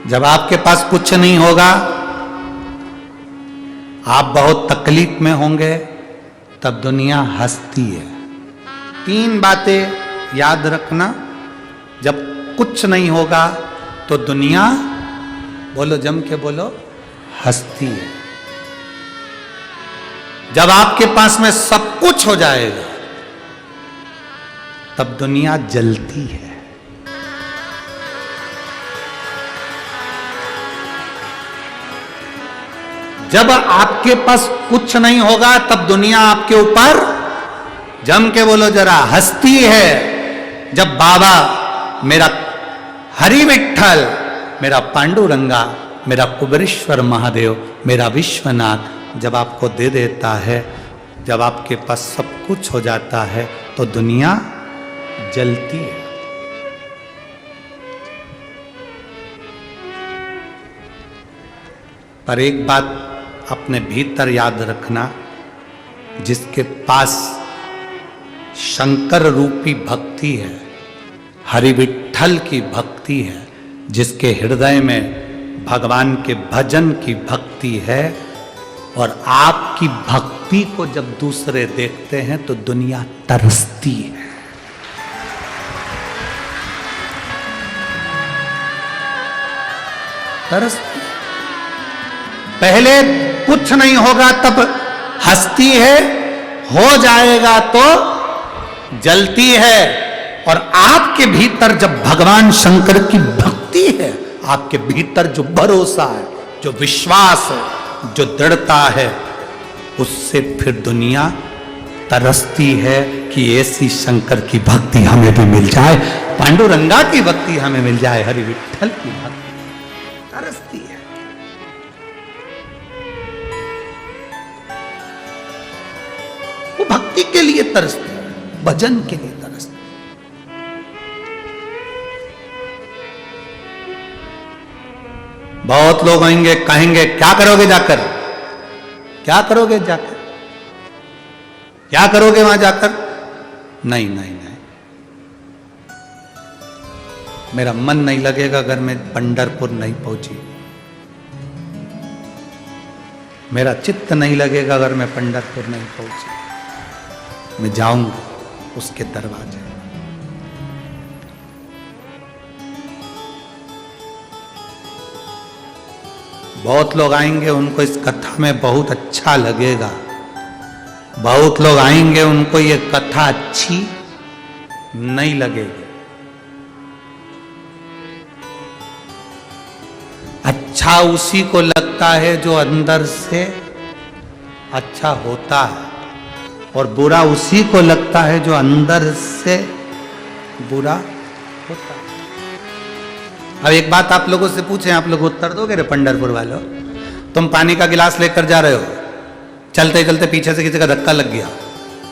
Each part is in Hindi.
जब आपके पास कुछ नहीं होगा, आप बहुत तकलीफ में होंगे, तब दुनिया हंसती है। 3 बातें याद रखना। जब कुछ नहीं होगा तो दुनिया, बोलो जम के बोलो, हंसती है। जब आपके पास में सब कुछ हो जाएगा तब दुनिया जलती है। जब आपके पास कुछ नहीं होगा तब दुनिया आपके ऊपर, जम के बोलो जरा, हंसती है। जब बाबा मेरा हरि विठ्ठल, मेरा पांडुरंगा, मेरा कुबेरेश्वर महादेव, मेरा विश्वनाथ जब आपको दे देता है, जब आपके पास सब कुछ हो जाता है तो दुनिया जलती है। पर एक बात अपने भीतर याद रखना, जिसके पास शंकर रूपी भक्ति है, हरि विठ्ठल की भक्ति है, जिसके हृदय में भगवान के भजन की भक्ति है, और आपकी भक्ति को जब दूसरे देखते हैं तो दुनिया तरसती है। तरसती। पहले कुछ नहीं होगा तब हंसती है, हो जाएगा तो जलती है। और आपके भीतर जब भगवान शंकर की भक्ति है, आपके भीतर जो भरोसा है, जो विश्वास है, जो दृढ़ता है, उससे फिर दुनिया तरसती है कि ऐसी शंकर की भक्ति हमें भी मिल जाए, पांडुरंगा की भक्ति हमें मिल जाए, हरि विठ्ठल की भक्ति तरसती है। वो भक्ति के लिए तरसती है, भजन के लिए तरसती है। बहुत लोग आएंगे, कहेंगे क्या करोगे जाकर, क्या करोगे जाकर, क्या करोगे वहां जाकर। नहीं नहीं नहीं, मेरा मन नहीं लगेगा अगर मैं पंढरपुर नहीं पहुंची, मेरा चित्त नहीं लगेगा अगर मैं पंढरपुर नहीं पहुंची। मैं जाऊंगा उसके दरवाजे। बहुत लोग आएंगे, उनको इस कथा में बहुत अच्छा लगेगा। बहुत लोग आएंगे, उनको ये कथा अच्छी नहीं लगेगी। अच्छा उसी को लगता है जो अंदर से अच्छा होता है, और बुरा उसी को लगता है जो अंदर से बुरा होता है। अब एक बात आप लोगों से पूछें, आप लोग उत्तर दोगे रे पंढरपुर वालों? तुम पानी का गिलास लेकर जा रहे हो, चलते चलते पीछे से किसी का धक्का लग गया,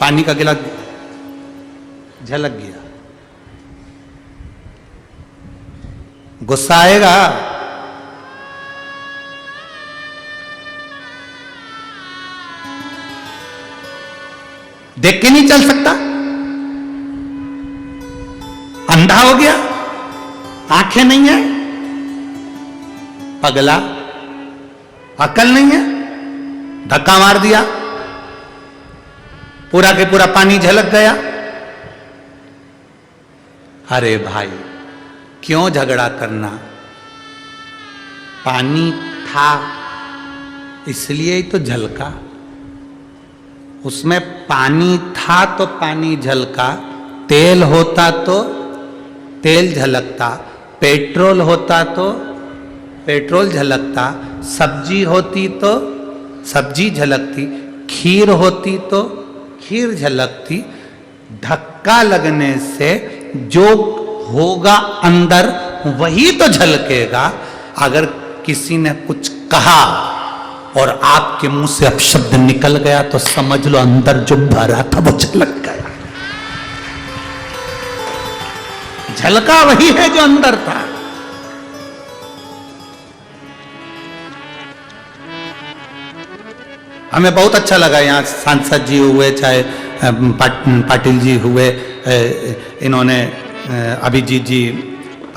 पानी का गिलास झलक गया, गुस्सा आएगा? देख के नहीं चल सकता? अंधा हो गया, आंखें नहीं है, पगला, अकल नहीं है, धक्का मार दिया, पूरा के पूरा पानी झलक गया। अरे भाई, क्यों झगड़ा करना? पानी था इसलिए ही तो झलका, उसमें पानी था तो पानी झलका, तेल होता तो तेल झलकता, पेट्रोल होता तो पेट्रोल झलकता, सब्जी होती तो सब्जी झलकती, खीर होती तो खीर झलकती। धक्का लगने से जो होगा अंदर वही तो झलकेगा। अगर किसी ने कुछ कहा और आपके मुंह से अपशब्द निकल गया तो समझ लो अंदर जो भरा था वो झलक गया। झलका वही है जो अंदर था। हमें बहुत अच्छा लगा, यहाँ सांसद जी हुए, चाहे पाटिल जी हुए, इन्होंने अभिजीत जी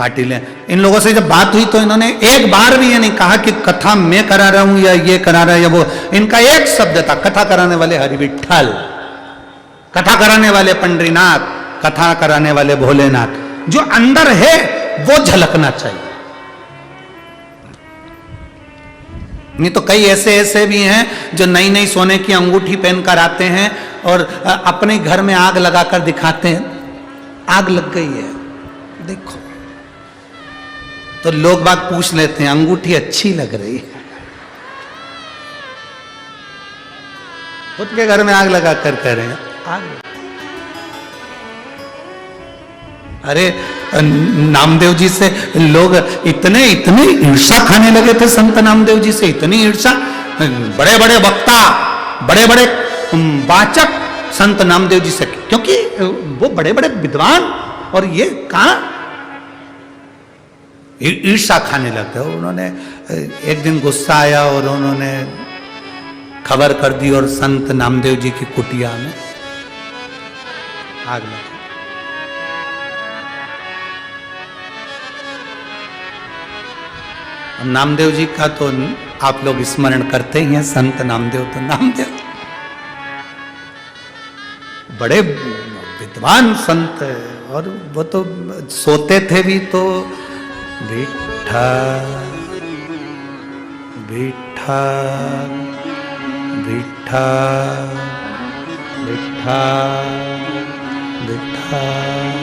पाटिल हैं। इन लोगों से जब बात हुई तो इन्होंने एक बार भी ये नहीं कहा कि कथा मैं करा रहा हूं या ये करा रहा है या वो। इनका एक शब्द था, कथा कराने वाले हरि विठ्ठल, कथा कराने वाले पंडरीनाथ, कथा कराने वाले भोलेनाथ। जो अंदर है वो झलकना चाहिए। नहीं तो कई ऐसे ऐसे भी हैं जो नई नई सोने की अंगूठी पहनकर आते हैं और अपने घर में आग लगाकर दिखाते हैं, आग लग गई है देखो, तो लोग बाग पूछ लेते हैं अंगूठी अच्छी लग रही है। खुद के घर में आग लगाकर कह रहे हैं आग। अरे नामदेव जी से लोग इतने इतने ईर्षा खाने लगे थे, संत नामदेव जी से इतनी ईर्षा। बड़े बड़े वक्ता, बड़े बड़े वाचक संत नामदेव जी से, क्योंकि वो बड़े बड़े विद्वान और ये कहां ईर्षा खाने लगते। उन्होंने एक दिन गुस्सा आया और उन्होंने खबर कर दी और संत नामदेव जी की कुटिया में आग लगी। नामदेव जी का तो आप लोग स्मरण करते ही हैं, संत नामदेव तो नामदेव बड़े विद्वान संत है। और वो तो सोते थे भी तो विठ्ठल विठ्ठल विठ्ठल विठ्ठल विठ्ठल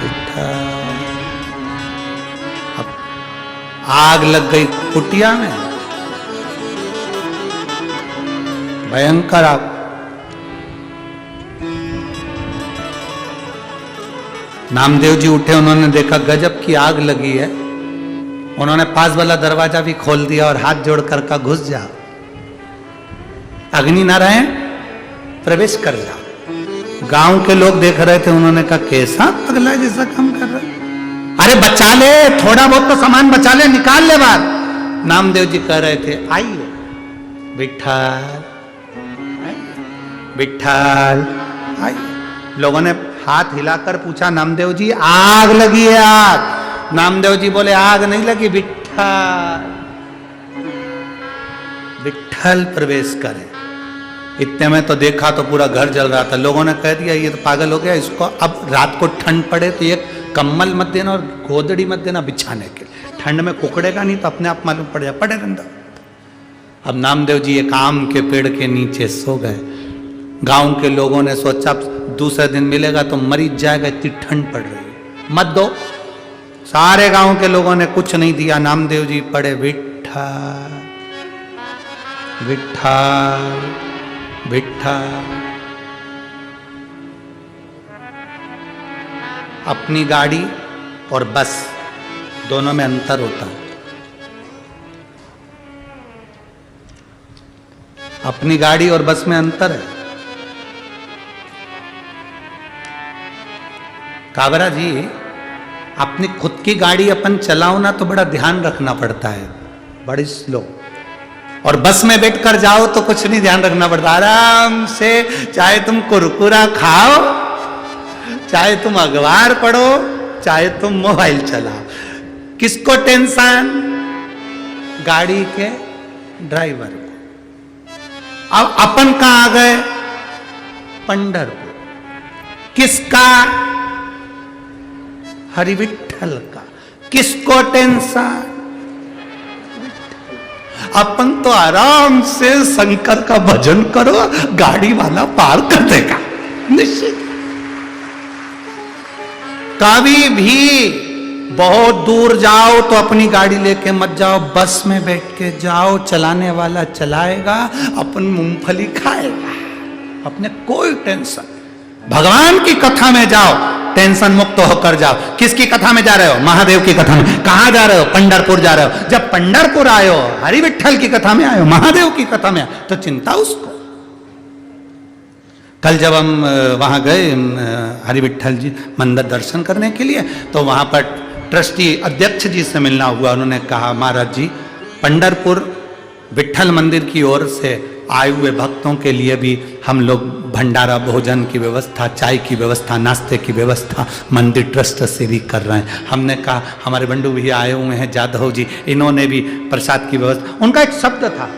विठ्ठल। आग लग गई कुटिया में, भयंकर आग। नामदेव जी उठे, उन्होंने देखा गजब की आग लगी है। उन्होंने पास वाला दरवाजा भी खोल दिया और हाथ जोड़कर का घुस जा, अग्नि नारायण प्रवेश कर जा। गांव के लोग देख रहे थे, उन्होंने कहा कैसा पगला जैसा काम कर रहा है, अरे बचा ले, थोड़ा बहुत तो सामान बचा ले, निकाल ले बाहर। नामदेव जी कह रहे थे आइए विठ्ठल विठ्ठल आइए। लोगों ने हाथ हिलाकर पूछा नामदेव जी आग लगी है आग। नामदेव जी बोले आग नहीं लगी, विठ्ठल विठ्ठल प्रवेश करे। इतने में तो देखा तो पूरा घर जल रहा था। लोगों ने कह दिया ये तो पागल हो गया, इसको अब रात को ठंड पड़े तो ये कम्बल मत देना और गोदड़ी मत देना बिछाने के लिए, ठंड में कुकड़ेगा नहीं तो अपने आप मालूम पड़ जाए, पड़े रहना। अब नामदेव जी एक आम के पेड़ के नीचे सो गए। गांव के लोगों ने सोचा दूसरे दिन मिलेगा तो मरीज जाएगा, इतनी ठंड पड़ रही है, मत दो। सारे गांव के लोगों ने कुछ नहीं दिया। नामदेव जी पड़े विठ्ठल विठ्ठल विठ्ठल। अपनी गाड़ी और बस दोनों में अंतर होता है। अपनी गाड़ी और बस में अंतर है। काबरा जी अपनी खुद की गाड़ी अपन चलाओ ना तो बड़ा ध्यान रखना पड़ता है, बड़ी स्लो। और बस में बैठकर जाओ तो कुछ नहीं ध्यान रखना पड़ता, आराम से, चाहे तुम कुरकुरा खाओ, चाहे तुम अखबार पढ़ो, चाहे तुम मोबाइल चलाओ। किसको टेंशन? गाड़ी के ड्राइवर को। अब अपन कहां आ गए? पंढरपुर। किसका? हरि विठ्ठल का। किसको टेंशन? अपन तो आराम से शंकर का भजन करो, गाड़ी वाला पार कर देगा निश्चित। कभी भी बहुत दूर जाओ तो अपनी गाड़ी लेके मत जाओ, बस में बैठ के जाओ, चलाने वाला चलाएगा, अपन मूंगफली खाएगा, अपने कोई टेंशन। भगवान की कथा में जाओ, टेंशन मुक्त होकर जाओ। किसकी कथा में जा रहे हो? महादेव की कथा में। कहां जा रहे हो? पंढरपुर जा रहे हो। जब पंढरपुर आयो, हरि विठ्ठल की कथा में आयो, महादेव की कथा में आयो, तो चिंता उसको। कल जब हम वहां गए हरि विठ्ठल जी मंदिर दर्शन करने के लिए, तो वहां पर ट्रस्टी अध्यक्ष जी से मिलना हुआ। उन्होंने कहा महाराज जी, पंढरपुर विठ्ठल मंदिर की ओर से आए हुए भक्त भक्तों के लिए भी हम लोग भंडारा भोजन की व्यवस्था, चाय की व्यवस्था, नाश्ते की व्यवस्था मंदिर ट्रस्ट से भी कर रहे हैं। हमने कहा हमारे बंडू भैया आए हुए हैं जाधव जी, इन्होंने भी प्रसाद की व्यवस्था, उनका एक शब्द था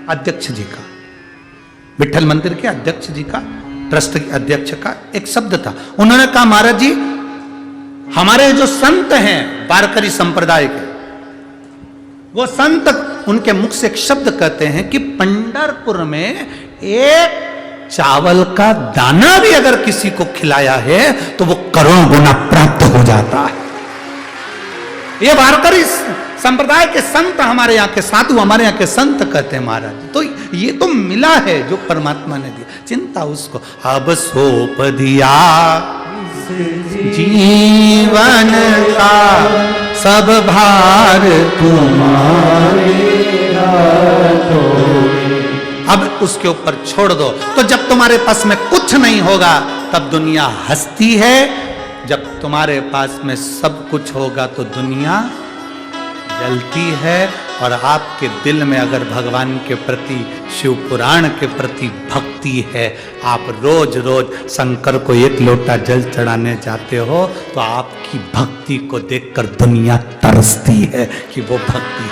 अध्यक्ष जी का, विठल मंदिर के अध्यक्ष जी का, ट्रस्ट के अध्यक्ष का एक शब्द था। उन्होंने कहा महाराज जी हमारे जो संत हैं वारकरी संप्रदाय के, वो संत उनके मुख से एक शब्द कहते हैं कि पंढरपुर में एक चावल का दाना भी अगर किसी को खिलाया है तो वो करोड़ों गुना प्राप्त हो जाता है। ये वारकरी संप्रदाय के संत, हमारे यहाँ के साधु, हमारे यहाँ के संत कहते हैं महाराज, तो ये तो मिला है जो परमात्मा ने दिया, चिंता उसको। अब सौंप दिया जीवन का सब भार तुम्हारे हाथों में, अब उसके ऊपर छोड़ दो। तो जब तुम्हारे पास में कुछ नहीं होगा तब दुनिया हंसती है, जब तुम्हारे पास में सब कुछ होगा तो दुनिया जलती है। और आपके दिल में अगर भगवान के प्रति, शिव पुराण के प्रति भक्ति है, आप रोज रोज शंकर को एक लोटा जल चढ़ाने जाते हो, तो आपकी भक्ति को देखकर दुनिया तरसती है कि वो भक्ति